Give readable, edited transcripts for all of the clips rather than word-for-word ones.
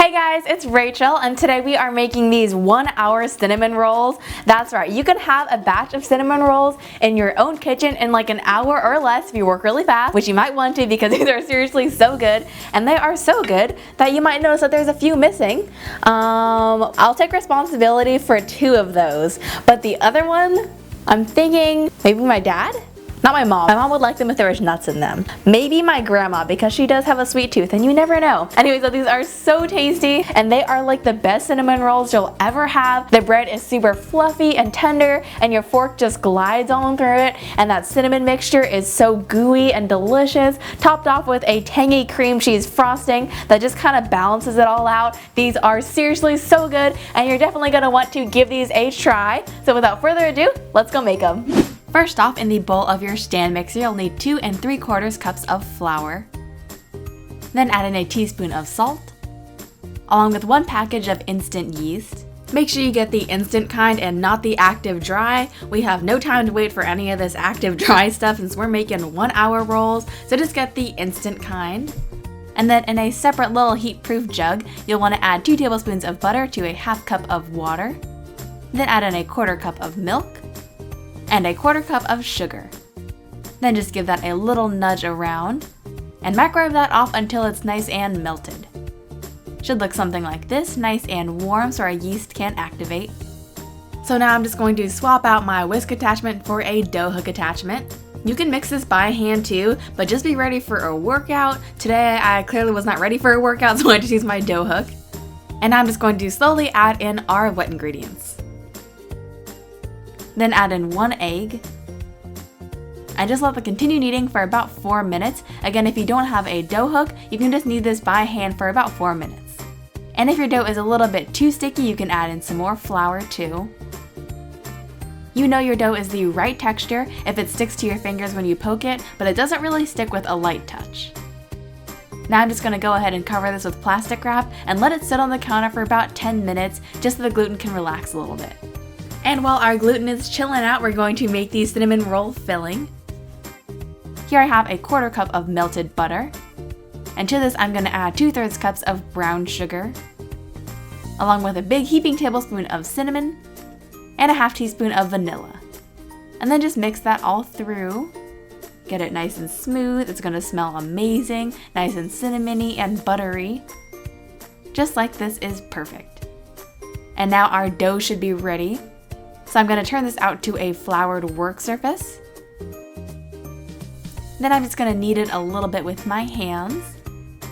Hey guys, it's Rachel, and today we are making these 1-hour cinnamon rolls. That's right, you can have a batch of cinnamon rolls in your own kitchen in like an hour or less if you work really fast, which you might want to because these are seriously so good, and they are so good that you might notice that there's a few missing. I'll take responsibility for 2 of those, but the other one, I'm thinking maybe my dad? Not my mom. My mom would like them if there was nuts in them. Maybe my grandma, because she does have a sweet tooth and you never know. Anyway, so these are so tasty and they are like the best cinnamon rolls you'll ever have. The bread is super fluffy and tender and your fork just glides on through it, and that cinnamon mixture is so gooey and delicious, topped off with a tangy cream cheese frosting that just kind of balances it all out. These are seriously so good and you're definitely going to want to give these a try. So without further ado, let's go make them. First off, in the bowl of your stand mixer, you'll need 2 3/4 cups of flour. Then add in a teaspoon of salt, along with 1 package of instant yeast. Make sure you get the instant kind and not the active dry. We have no time to wait for any of this active dry stuff since we're making 1-hour rolls, so just get the instant kind. And then in a separate little heat-proof jug, you'll want to add 2 tablespoons of butter to a 1/2 cup of water. Then add in a 1/4 cup of milk and a 1/4 cup of sugar. Then just give that a little nudge around and microwave that off until it's nice and melted. Should look something like this, nice and warm so our yeast can't activate. So now I'm just going to swap out my whisk attachment for a dough hook attachment. You can mix this by hand too, but just be ready for a workout. Today I clearly was not ready for a workout, so I just used my dough hook. And I'm just going to slowly add in our wet ingredients. Then add in 1 egg, and just let them continue kneading for about 4 minutes. Again, if you don't have a dough hook, you can just knead this by hand for about 4 minutes. And if your dough is a little bit too sticky, you can add in some more flour too. You know your dough is the right texture if it sticks to your fingers when you poke it, but it doesn't really stick with a light touch. Now I'm just going to go ahead and cover this with plastic wrap and let it sit on the counter for about 10 minutes just so the gluten can relax a little bit. And while our gluten is chilling out, we're going to make the cinnamon roll filling. Here I have a 1/4 cup of melted butter. And to this I'm going to add 2/3 cups of brown sugar, along with a big heaping tablespoon of cinnamon and a 1/2 teaspoon of vanilla. And then just mix that all through. Get it nice and smooth. It's going to smell amazing, nice and cinnamony and buttery. Just like this is perfect. And now our dough should be ready. So I'm going to turn this out to a floured work surface. Then I'm just going to knead it a little bit with my hands.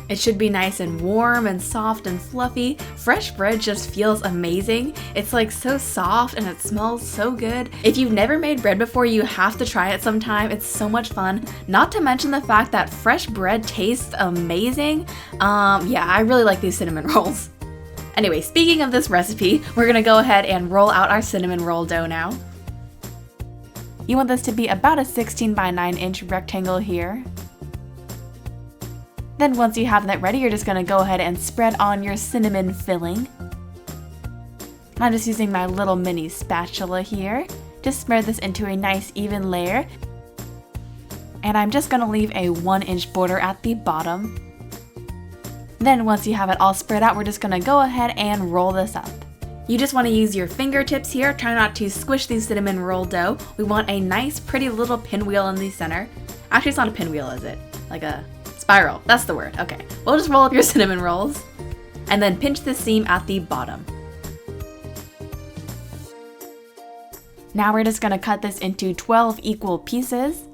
It should be nice and warm and soft and fluffy. Fresh bread just feels amazing. It's like so soft and it smells so good. If you've never made bread before, you have to try it sometime. It's so much fun. Not to mention the fact that fresh bread tastes amazing. Yeah, I really like these cinnamon rolls. Anyway, speaking of this recipe, we're gonna go ahead and roll out our cinnamon roll dough now. You want this to be about a 16 by 9 inch rectangle here. Then once you have that ready, you're just gonna go ahead and spread on your cinnamon filling. I'm just using my little mini spatula here. Just spread this into a nice even layer. And I'm just gonna leave a 1-inch border at the bottom. Then once you have it all spread out, we're just going to go ahead and roll this up. You just want to use your fingertips here. Try not to squish the cinnamon roll dough. We want a nice pretty little pinwheel in the center. Actually, it's not a pinwheel, is it? Like a spiral. That's the word. Okay. We'll just roll up your cinnamon rolls and then pinch the seam at the bottom. Now we're just going to cut this into 12 equal pieces.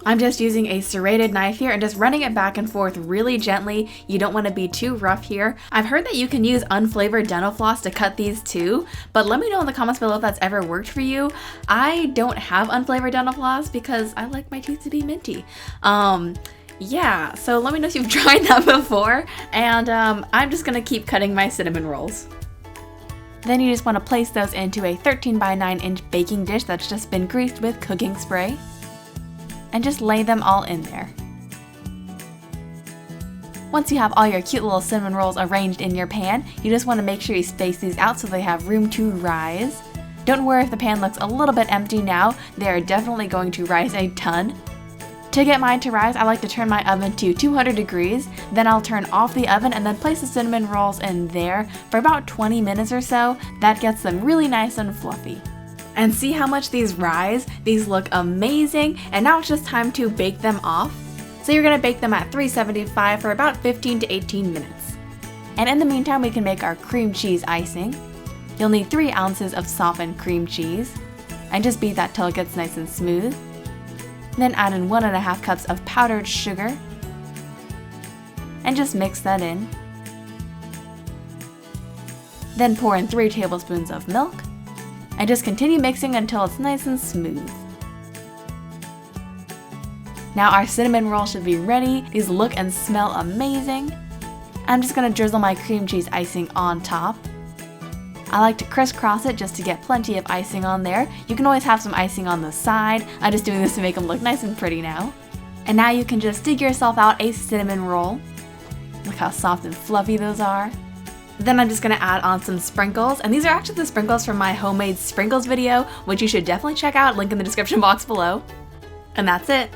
I'm just using a serrated knife here and just running it back and forth really gently. You don't want to be too rough here. I've heard that you can use unflavored dental floss to cut these too, but let me know in the comments below if that's ever worked for you. I don't have unflavored dental floss because I like my teeth to be minty. Yeah, so let me know if you've tried that before, and I'm just gonna keep cutting my cinnamon rolls. Then you just want to place those into a 13 by 9 inch baking dish that's just been greased with cooking spray. And just lay them all in there. Once you have all your cute little cinnamon rolls arranged in your pan, you just want to make sure you space these out so they have room to rise. Don't worry if the pan looks a little bit empty now, they are definitely going to rise a ton. To get mine to rise, I like to turn my oven to 200 degrees, then I'll turn off the oven and then place the cinnamon rolls in there for about 20 minutes or so. That gets them really nice and fluffy. And see how much these rise? These look amazing, and now it's just time to bake them off. So you're gonna bake them at 375 for about 15 to 18 minutes. And in the meantime, we can make our cream cheese icing. You'll need 3 ounces of softened cream cheese, and just beat that till it gets nice and smooth. Then add in 1.5 cups of powdered sugar, and just mix that in. Then pour in 3 tablespoons of milk, and just continue mixing until it's nice and smooth. Now our cinnamon roll should be ready. These look and smell amazing. I'm just gonna drizzle my cream cheese icing on top. I like to crisscross it just to get plenty of icing on there. You can always have some icing on the side. I'm just doing this to make them look nice and pretty now. And now you can just dig yourself out a cinnamon roll. Look how soft and fluffy those are. Then I'm just gonna add on some sprinkles, and these are actually the sprinkles from my homemade sprinkles video, which you should definitely check out, link in the description box below. And that's it.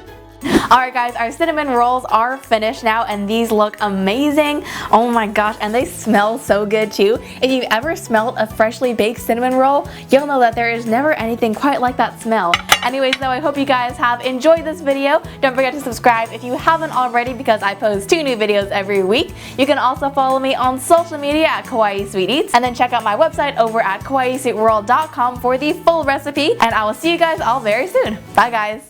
Alright guys, our cinnamon rolls are finished now, and these look amazing. Oh my gosh, and they smell so good too. If you've ever smelled a freshly baked cinnamon roll, you'll know that there is never anything quite like that smell. Anyways though, I hope you guys have enjoyed this video. Don't forget to subscribe if you haven't already, because I post 2 new videos every week. You can also follow me on social media at kawaiisweetworld, and then check out my website over at kawaiisweetworld.com for the full recipe, and I will see you guys all very soon. Bye guys!